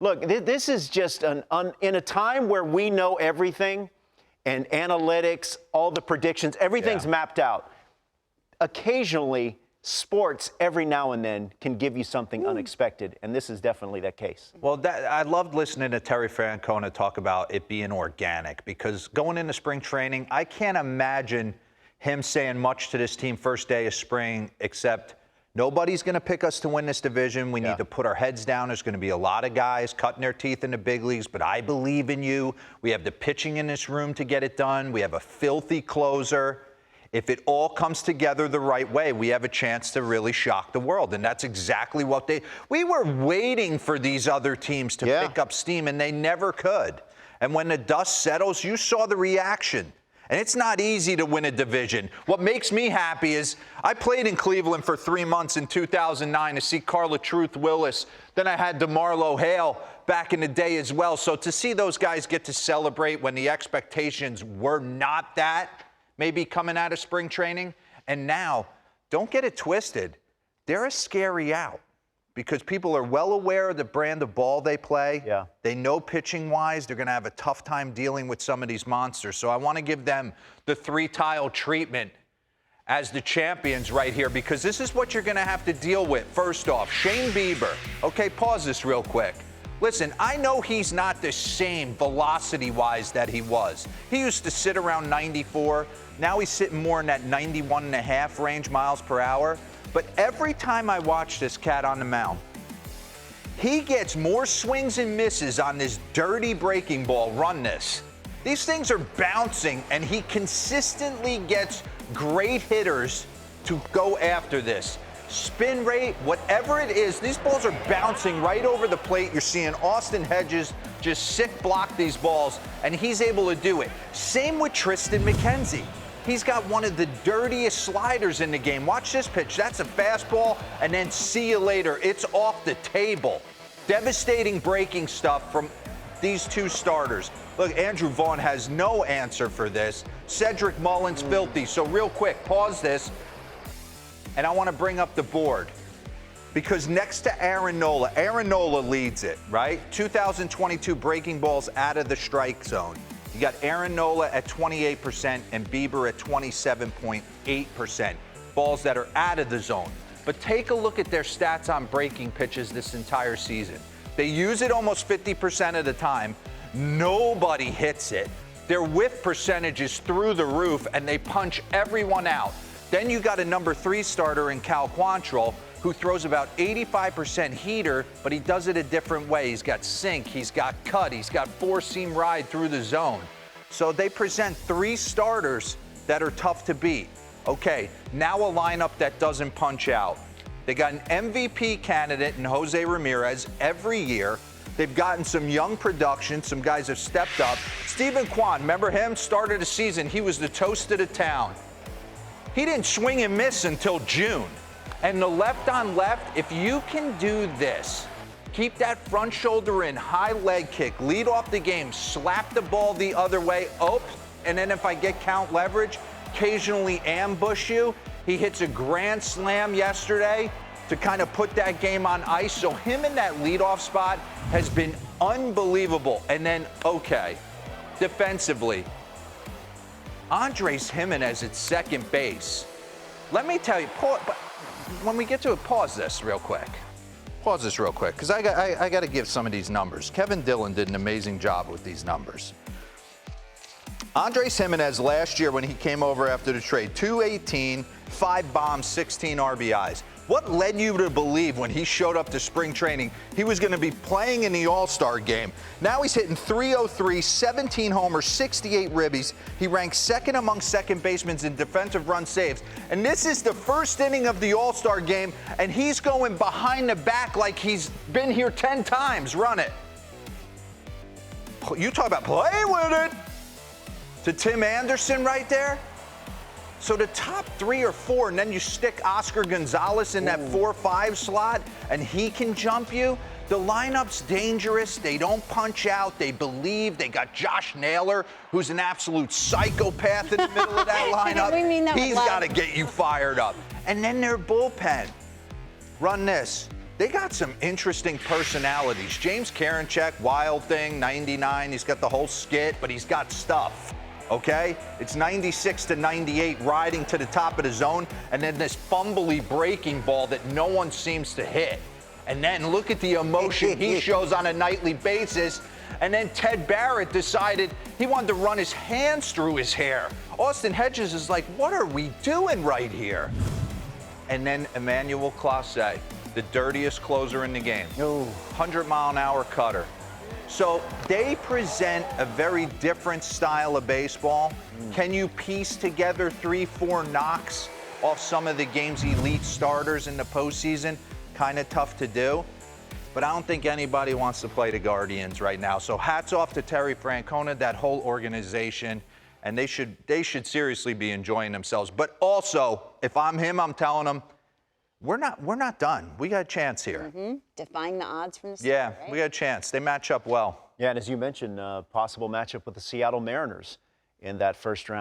Look, this is just in a time where we know everything and analytics, all the predictions, everything's mapped out. Occasionally, sports every now and then can give you something unexpected, and this is definitely that case. Well, I loved listening to Terry Francona talk about it being organic, because going into spring training, I can't imagine him saying much to this team first day of spring except nobody's going to pick us to win this division. We need to put our heads down. There's going to be a lot of guys cutting their teeth in the big leagues, but I believe in you. We have the pitching in this room to get it done. We have a filthy closer. If it all comes together the right way, we have a chance to really shock the world. And that's exactly what we were waiting for these other teams to pick up steam, and they never could. And when the dust settles, you saw the reaction. And it's not easy to win a division. What makes me happy is I played in Cleveland for 3 months in 2009 to see Carla Truth Willis. Then I had DeMarlo Hale back in the day as well. So to see those guys get to celebrate when the expectations were not that, maybe coming out of spring training. And now, don't get it twisted, they're a scary out because people are well aware of the brand of ball they play. Yeah. They know pitching-wise they're going to have a tough time dealing with some of these monsters. So I want to give them the three-tile treatment as the champions right here, because this is what you're going to have to deal with. First off, Shane Bieber. Okay, pause this real quick. Listen, I know he's not the same velocity-wise that he was. He used to sit around 94. Now he's sitting more in that 91.5 range miles per hour. But every time I watch this cat on the mound, he gets more swings and misses on this dirty breaking ball. Run this. These things are bouncing, and he consistently gets great hitters to go after this. Spin rate, whatever it is, these balls are bouncing right over the plate. You're seeing Austin Hedges just sick block these balls, and he's able to do it. Same with Tristan McKenzie. He's got one of the dirtiest sliders in the game. Watch this pitch. That's a fastball, and then see you later. It's off the table. Devastating breaking stuff from these two starters. Look, Andrew Vaughn has no answer for this. Cedric Mullins, filthy. So real quick, pause this, and I want to bring up the board. Because next to Aaron Nola leads it, right? 2022 breaking balls out of the strike zone. You got Aaron Nola at 28% and Bieber at 27.8%. Balls that are out of the zone. But take a look at their stats on breaking pitches this entire season. They use it almost 50% of the time. Nobody hits it. Their whiff percentage is through the roof, and they punch everyone out. Then you got a number 3 starter in Cal Quantrill, who throws about 85% heater, but he does it a different way. He's got sink, he's got cut, he's got 4-seam ride through the zone. So they present 3 starters that are tough to beat. Okay, now a lineup that doesn't punch out. They got an MVP candidate in Jose Ramirez every year. They've gotten some young production. Some guys have stepped up. Stephen Kwan, remember him? Started the season, he was the toast of the town. He didn't swing and miss until June. And the left on left, if you can do this, keep that front shoulder in, high leg kick, lead off the game, slap the ball the other way, and then if I get count leverage, occasionally ambush you. He hits a grand slam yesterday to kind of put that game on ice. So him in that leadoff spot has been unbelievable. And then, okay, defensively, Andres Gimenez at second base. Let me tell you, when we get to it, pause this real quick. Pause this real quick, because I got to give some of these numbers. Kevin Dillon did an amazing job with these numbers. Andres Gimenez last year when he came over after the trade, 218, 5 bombs, 16 RBIs. What led you to believe when he showed up to spring training he was going to be playing in the All-Star game? Now he's hitting .303, 17 homers, 68 ribbies. He ranks second among second basemen in defensive run saves. And this is the first inning of the All-Star game, and he's going behind the back like he's been here 10 times. Run it. You talk about play with it. To Tim Anderson right there. So the top 3 or 4, and then you stick Oscar Gonzalez in that 4-5 slot, and he can jump you. The lineup's dangerous. They don't punch out. They believe. They got Josh Naylor, who's an absolute psychopath in the middle of that lineup. We mean that He's got to get you fired up. And then their bullpen. Run this. they got some interesting personalities. James Karinchak, Wild Thing, 99. He's got the whole skit, but he's got stuff. Okay? It's 96 to 98, riding to the top of the zone, and then this fumbly breaking ball that no one seems to hit. And then look at the emotion he shows on a nightly basis. And then Ted Barrett decided he wanted to run his hands through his hair. Austin Hedges is like, what are we doing right here? And then Emmanuel Clase, the dirtiest closer in the game. 100-mile-an-hour cutter. So they present a very different style of baseball. Can you piece together 3-4 knocks off some of the game's elite starters in the postseason? Kind of tough to do. But I don't think anybody wants to play the Guardians right now. So hats off to Terry Francona, that whole organization, and they should seriously be enjoying themselves. But also, if I'm him, I'm telling them, we're not done. We got a chance here. Defying the odds from the start, Yeah, right? we got a chance. They match up well. Yeah, and as you mentioned, possible matchup with the Seattle Mariners in that first round.